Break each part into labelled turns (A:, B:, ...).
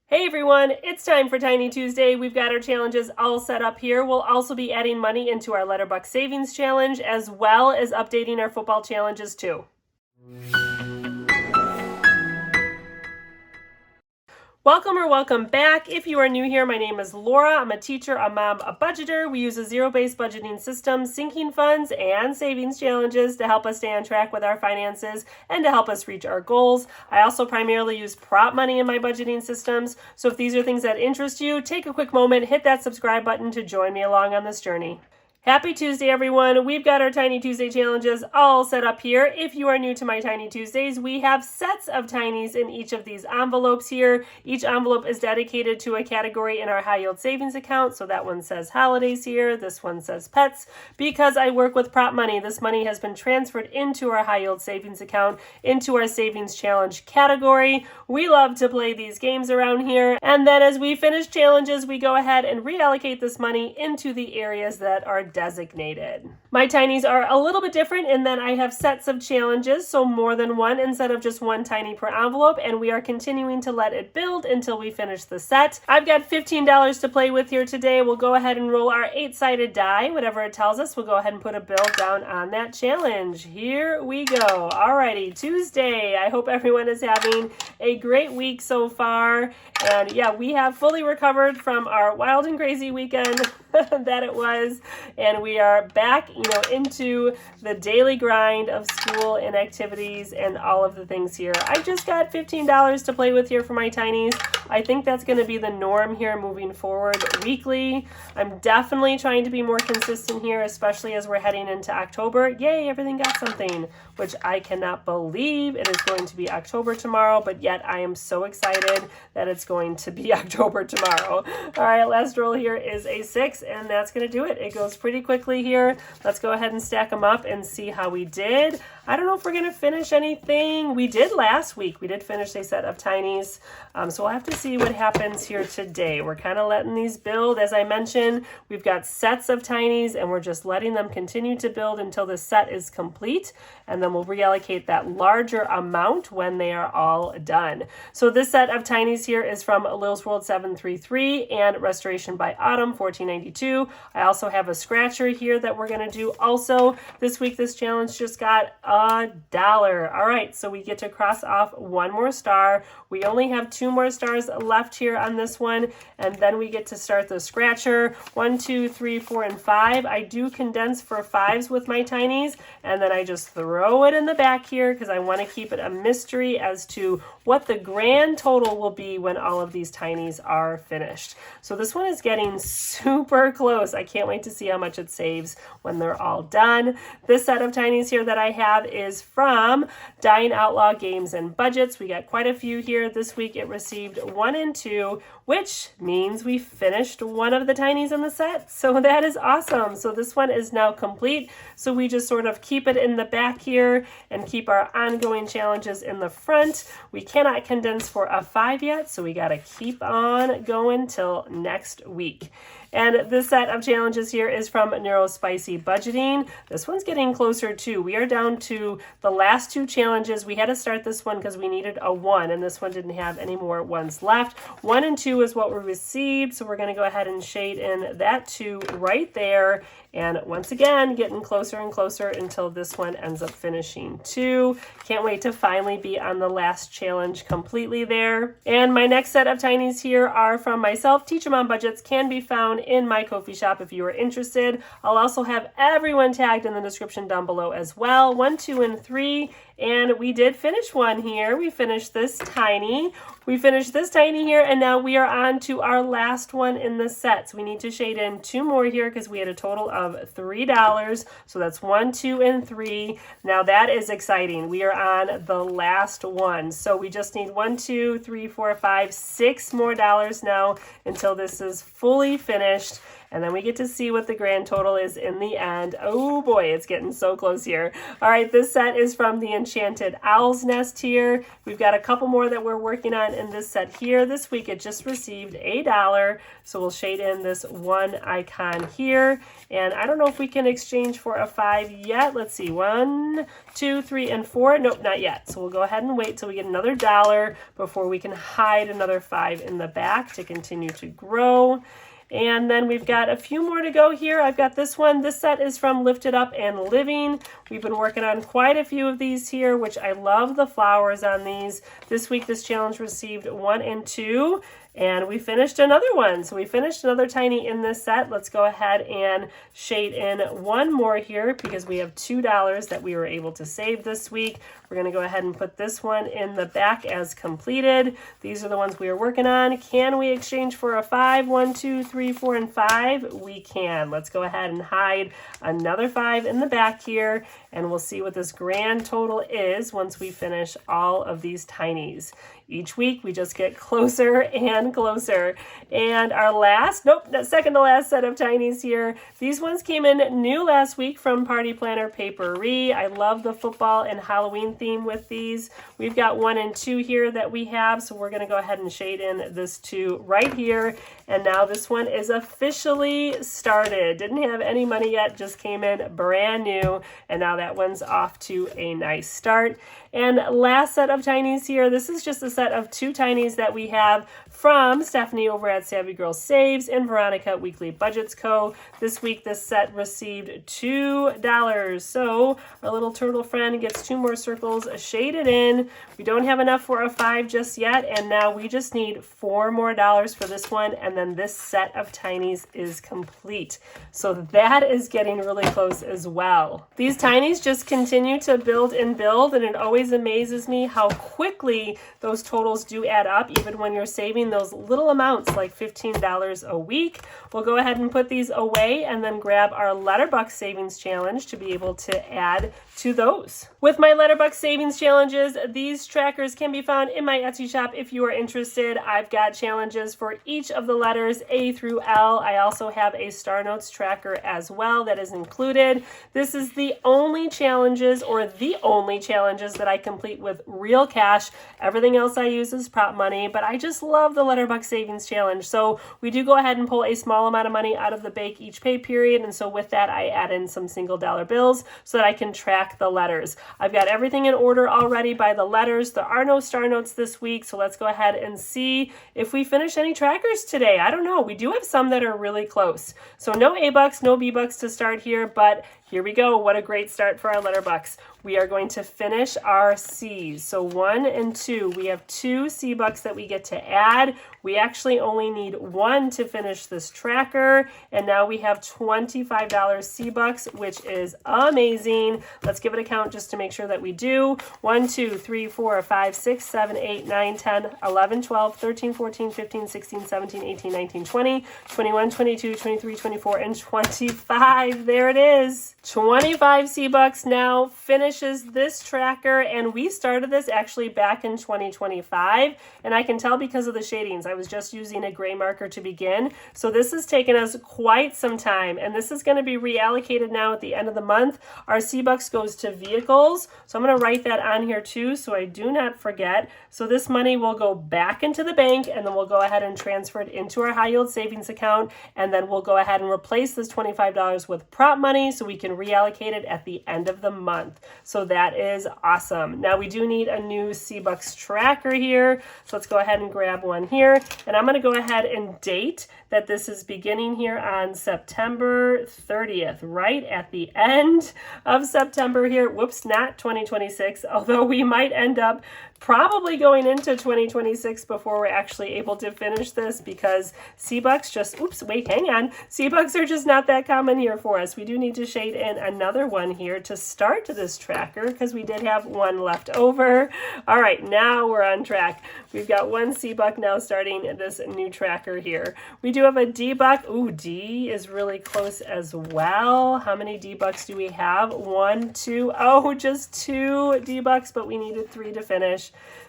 A: Hey everyone, it's time for Tiny Tuesday. We've got our challenges all set up here. We'll also be adding money into our Letterbuck Savings Challenge as well as updating our football challenges too. Welcome back. If you are new here, my name is Laura. I'm a teacher, a mom, a budgeter. We use a zero-based budgeting system, sinking funds, and savings challenges to help us stay on track with our finances and to help us reach our goals. I also primarily use prop money in my budgeting systems. So if these are things that interest you, take a quick moment, hit that subscribe button to join me along on this journey. Happy Tuesday, everyone. We've got our Tiny Tuesday challenges all set up here. If you are new to my Tiny Tuesdays, we have sets of Tinies in each of these envelopes here. Each envelope is dedicated to a category in our high yield savings account. So that one says holidays here. This one says pets. Because I work with prop money, this money has been transferred into our high yield savings account, into our savings challenge category. We love to play these games around here. And then as we finish challenges, we go ahead and reallocate this money into the areas that are designated. My tinies are a little bit different in that I have sets of challenges, so more than one instead of just one tiny per envelope, and we are continuing to let it build until we finish the set. I've got $15 to play with here today. We'll go ahead and roll our 8-sided die, whatever it tells us. We'll go ahead and put a bill down on that challenge. Here we go. Alrighty, Tuesday. I hope everyone is having a great week so far. And yeah, we have fully recovered from our wild and crazy weekend that it was. And we are back, into the daily grind of school and activities and all of the things here. I just got $15 to play with here for my tinies. I think that's going to be the norm here moving forward weekly. I'm definitely trying to be more consistent here, especially as we're heading into October. Yay, everything got something, which I cannot believe it is going to be October tomorrow, but yet I am so excited that it's going to be October tomorrow. All right, last roll here is a 6, and that's going to do it. It goes pretty quickly here. Let's go ahead and stack them up and see how we did. I don't know if we're going to finish anything. We did last week. We did finish a set of tinies, so we'll have to see what happens here today. We're kind of letting these build. As I mentioned, we've got sets of tinies, and we're just letting them continue to build until the set is complete, and then we'll reallocate that larger amount when they are all done. So this set of tinies here is from Lil's World 733 and Restoration by Autumn 1492. I also have a scratcher here that we're going to do also. This week, this challenge just got $1. All right, so we get to cross off one more star. We only have 2 more stars left here on this one, and then we get to start the scratcher. 1, 2, 3, 4, and 5. I do condense for 5s with my tinies, and then I just throw it in the back here because I want to keep it a mystery as to what the grand total will be when all of these tinies are finished. So this one is getting super close. I can't wait to see how much it saves when they're all done. This set of tinies here that I have is from Dying Outlaw Games and Budgets. We got quite a few here. This week it received 1 and 2, which means we finished one of the tinies in the set. So that is awesome. So this one is now complete. So we just sort of keep it in the back here and keep our ongoing challenges in the front. We cannot condense for a 5 yet, so we got to keep on going till next week. And this set of challenges here is from Neurospicy Budgeting. This one's getting closer too. We are down to the last 2 challenges. We had to start this one because we needed a 1, and this one didn't have any more 1s left. 1 and 2 is what we received, so we're going to go ahead and shade in that 2 right there. And once again, getting closer and closer until this one ends up finishing 2. Can't wait to finally be on the last challenge completely there. And my next set of tinies here are from myself. TeacherMomBudgets can be found in my Ko-fi shop if you are interested. I'll also have everyone tagged in the description down below as well. 1, 2, and 3. And we did finish one here. We finished this tiny. We finished this tiny here, and now we are on to our last one in the set. So we need to shade in 2 more here because we had a total of $3. So that's 1, 2, and 3. Now that is exciting. We are on the last one. So we just need 1, 2, 3, 4, 5, 6 more dollars now until this is fully finished. and then we get to see what the grand total is in the end. Oh boy, it's getting so close here. All right, this set is from the Enchanted Owl's Nest here. We've got a couple more that we're working on in this set here. This week it just received $1, so we'll shade in this one icon here. And I don't know if we can exchange for a 5 yet. Let's see, 1, 2, 3, and 4. Nope, not yet. So we'll go ahead and wait till we get another $1 before we can hide another 5 in the back to continue to grow. And then we've got a few more to go here. I've got this one. This set is from Lifted Up and Living. We've been working on quite a few of these here, which I love the flowers on these. This week, this challenge received 1 and 2. And we finished another one. So we finished another tiny in this set. Let's go ahead and shade in one more here because we have $2 that we were able to save this week. We're going to go ahead and put this one in the back as completed. These are the ones we are working on. Can we exchange for a 5? 1, 2, 3, 4, and 5? We can. Let's go ahead and hide another 5 in the back here, and we'll see what this grand total is once we finish all of these tinies. Each week we just get closer and closer. And our second to last set of tinies here. These ones came in new last week from Party Planner Papery. I love the football and Halloween theme with these. We've got 1 and 2 here that we have, so we're going to go ahead and shade in this 2 right here. And now this one is officially started. Didn't have any money yet, just came in brand new, and now that one's off to a nice start. And last set of tinies here, this is just a set of 2 tinies that we have from Stephanie over at Savvy Girl Saves and Veronica at Weekly Budgets Co. This week, this set received $2. So our little turtle friend gets 2 more circles shaded in. We don't have enough for a 5 just yet, and now we just need $4 more for this one, and then this set of tinies is complete. So that is getting really close as well. These tinies just continue to build and build, and it always amazes me how quickly those totals do add up, even when you're saving those little amounts like $15 a week. We'll go ahead and put these away and then grab our Letterbucks Savings Challenge to be able to add to those. With my Letterbucks Savings Challenges, these trackers can be found in my Etsy shop if you are interested. I've got challenges for each of the letters A through L. I also have a Star Notes tracker as well that is included. This is the only challenges that I complete with real cash. Everything else I use is prop money, but I just love the Letterbucks Savings Challenge. So we do go ahead and pull a small amount of money out of the bank each pay period, and so with that I add in some single dollar bills so that I can track the letters. I've got everything in order already by the letters. There are no Star Notes this week, so let's go ahead and see if we finish any trackers today. I don't know. We do have some that are really close. So no A-Bucks, no B-Bucks to start here, but here we go. What a great start for our Letterbucks. We are going to finish our C's. So 1 and 2, we have 2 C-Bucks that we get to add. We actually only need 1 to finish this tracker. And now we have $25 C-Bucks, which is amazing. Let's give it a count just to make sure that we do. 1, 2, 3, 4, 5, 6, 7, 8, 9, 10, 11, 12, 13, 14, 15, 16, 17, 18, 19, 20, 21, 22, 23, 24, and 25. There it is. 25 C-Bucks now finishes this tracker, and we started this actually back in 2025, and I can tell because of the shadings. I was just using a gray marker to begin, so this has taken us quite some time, and this is going to be reallocated now at the end of the month. Our C-Bucks goes to vehicles, so I'm going to write that on here too so I do not forget. So this money will go back into the bank, and then we'll go ahead and transfer it into our high yield savings account, and then we'll go ahead and replace this $25 with prop money so we can reallocate it at the end of the month. So that is awesome. Now we do need a new C-Bucks tracker here. So let's go ahead and grab one here. And I'm going to go ahead and date that this is beginning here on September 30th, right at the end of September here. Whoops, not 2026, although we might end up probably going into 2026 before we're actually able to finish this because C-Bucks just, C-Bucks are just not that common here for us. We do need to shade in another one here to start this tracker because we did have one left over. All right, now we're on track. We've got 1 C-Buck now starting this new tracker here. We do have a D-Buck. Ooh, D is really close as well. How many D-Bucks do we have? 1, 2, just 2 D-Bucks, but we needed 3 to finish.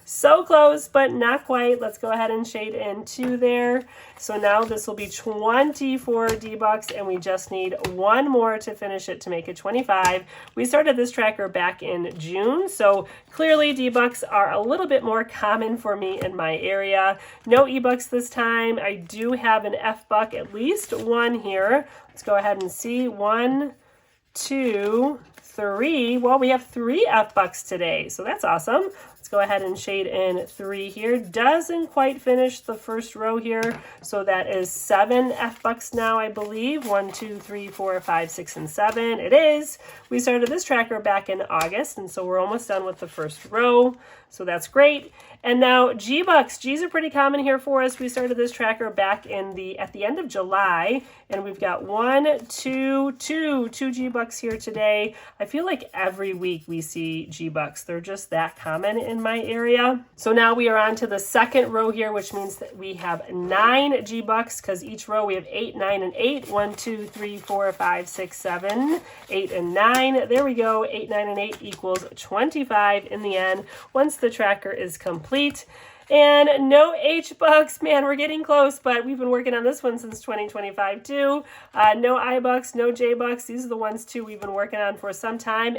A: So close, but not quite. Let's go ahead and shade in 2 there. So now this will be 24 D-Bucks, and we just need one more to finish it to make it 25. We started this tracker back in June, so clearly D-Bucks are a little bit more common for me in my area. No E-Bucks this time. I do have an F-Buck, at least one here. Let's go ahead and see. 1, 2, 3. Well, we have 3 F-Bucks today, so that's awesome. Let's go ahead and shade in 3 here. Doesn't quite finish the first row here, so that is 7 F-Bucks now, I believe. 1, 2, 3, 4, 5, 6, and 7. It is. We started this tracker back in August, and so we're almost done with the first row, so that's great. And now G-Bucks. G's are pretty common here for us. We started this tracker back at the end of July, and we've got 2 G-Bucks here today. I feel like every week we see G-Bucks. They're just that common in my area. So now we are on to the second row here, which means that we have 9 G-Bucks, because each row we have 8, 9, and 8. 1, 2, 3, 4, 5, 6, 7, 8, and 9. There we go. 8, 9, and 8 equals 25 in the end once the tracker is complete. And no H-Bucks. Man, we're getting close, but we've been working on this one since 2025 too. No I-Bucks, no J-Bucks. These are the ones too we've been working on for some time,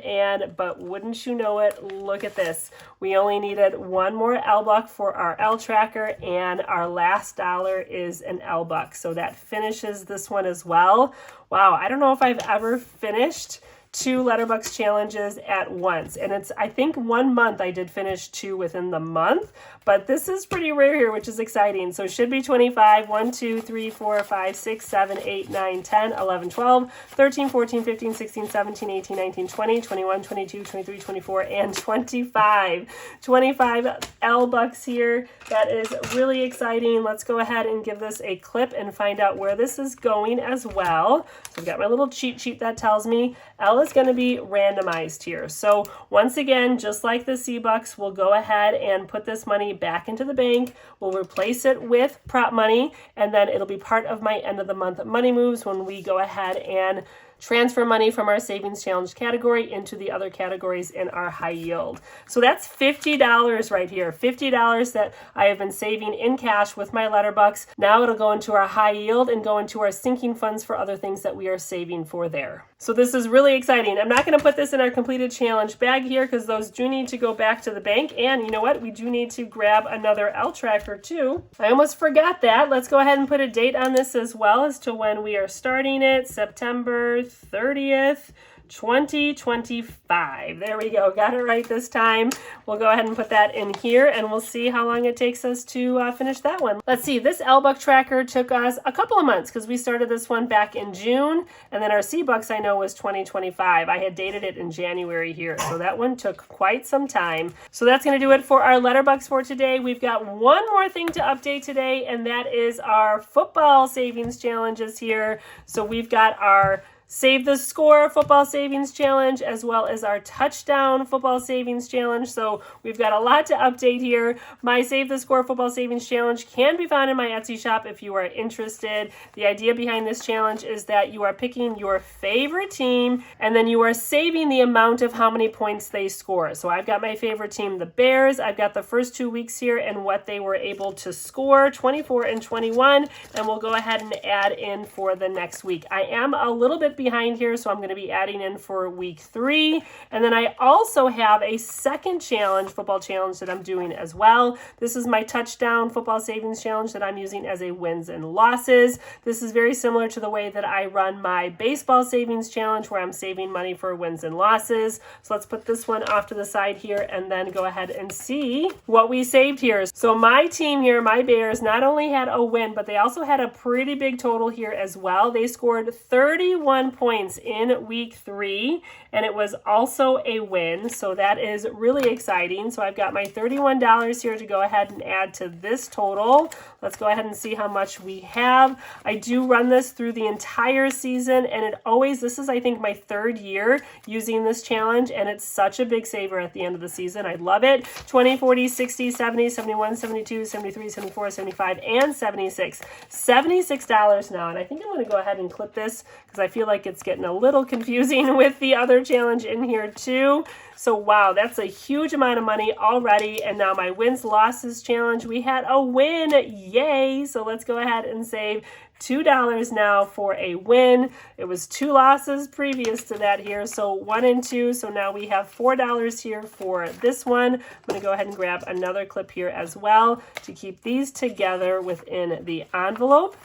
A: but wouldn't you know it, look at this. We only needed one more L-Buck for our L tracker, and our last dollar is an L-Buck. So that finishes this one as well. Wow, I don't know if I've ever finished 2 Letterbucks challenges at once, and it's, I think, 1 month I did finish 2 within the month, but this is pretty rare here, which is exciting. So it should be 25. 1, 2, 3, 4, 5, 6, 7, 8, 9, 10, 11, 12, 13, 14, 15, 16, 17, 18, 19, 20, 21, 22, 23, 24, and 25. 25 L-Bucks here. That is really exciting. Let's go ahead and give this a clip and find out where this is going as well. So I've got my little cheat sheet that tells me L is going to be randomized here. So once again, just like the C-Bucks, we'll go ahead and put this money back into the bank. We'll replace it with prop money, and then it'll be part of my end of the month money moves when we go ahead and transfer money from our savings challenge category into the other categories in our high yield. So that's $50 right here. $50 that I have been saving in cash with my Letterbucks. Now it'll go into our high yield and go into our sinking funds for other things that we are saving for there. So this is really exciting. I'm not going to put this in our completed challenge bag here because those do need to go back to the bank. And you know what? We do need to grab another L tracker too. I almost forgot that. Let's go ahead and put a date on this as well as to when we are starting it. September 30th. 2025. There we go. Got it right this time. We'll go ahead and put that in here, and we'll see how long it takes us to finish that one. Let's see. This L-Buck tracker took us a couple of months because we started this one back in June, and then our C-Bucks I know was 2025. I had dated it in January here, so that one took quite some time. So that's going to do it for our Letterbucks for today. We've got one more thing to update today, and that is our football savings challenges here. So we've got our Save the Score Football Savings Challenge, as well as our Touchdown Football Savings Challenge. So we've got a lot to update here. My Save the Score Football Savings Challenge can be found in my Etsy shop if you are interested. The idea behind this challenge is that you are picking your favorite team, and then you are saving the amount of how many points they score. So I've got my favorite team, the Bears. I've got the first 2 weeks here and what they were able to score, 24 and 21, and we'll go ahead and add in for the next week. I am a little bit behind here, so I'm going to be adding in for week 3. And then I also have a second challenge, football challenge, that I'm doing as well. This is my Touchdown Football Savings Challenge that I'm using as a wins and losses. This is very similar to the way that I run my Baseball Savings Challenge, where I'm saving money for wins and losses. So let's put this one off to the side here and then go ahead and see what we saved here. So my team here, my Bears, not only had a win, but they also had a pretty big total here as well. They scored 31 points in week 3, and it was also a win, so that is really exciting. So I've got my $31 here to go ahead and add to this total. Let's go ahead and see how much we have. I do run this through the entire season, and this is I think my 3rd year using this challenge, and it's such a big saver at the end of the season. I love it. 20, 40, 60, 70, 71, 72, 73, 74, 75, and 76. $76 now, and I think I'm going to go ahead and clip this because because I feel like it's getting a little confusing with the other challenge in here too. So wow, that's a huge amount of money already. And now my wins losses challenge, we had a win, yay. So let's go ahead and save $2 now for a win. It was 2 losses previous to that here, so 1 and 2. So now we have $4 here for this one. I'm going to go ahead and grab another clip here as well to keep these together within the envelope.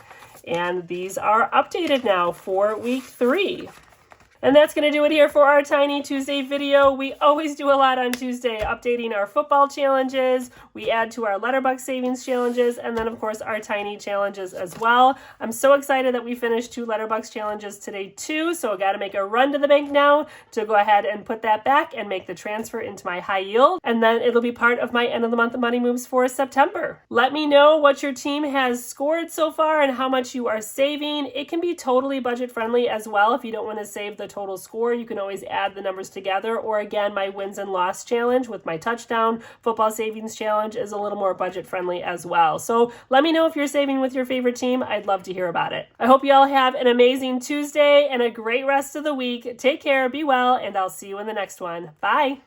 A: And these are updated now for week 3. And that's going to do it here for our Tiny Tuesday video. We always do a lot on Tuesday, updating our football challenges. We add to our Letterbox savings challenges, and then of course our Tiny challenges as well. I'm so excited that we finished 2 Letterbox challenges today too, so I got to make a run to the bank now to go ahead and put that back and make the transfer into my high yield, and then it'll be part of my end of the month money moves for September. Let me know what your team has scored so far and how much you are saving. It can be totally budget friendly as well. If you don't want to save the total score, you can always add the numbers together, or again, my wins and loss challenge with my touchdown football savings challenge is a little more budget friendly as well. So let me know if you're saving with your favorite team. I'd love to hear about it. I hope you all have an amazing Tuesday and a great rest of the week. Take care, be well, and I'll see you in the next one. Bye.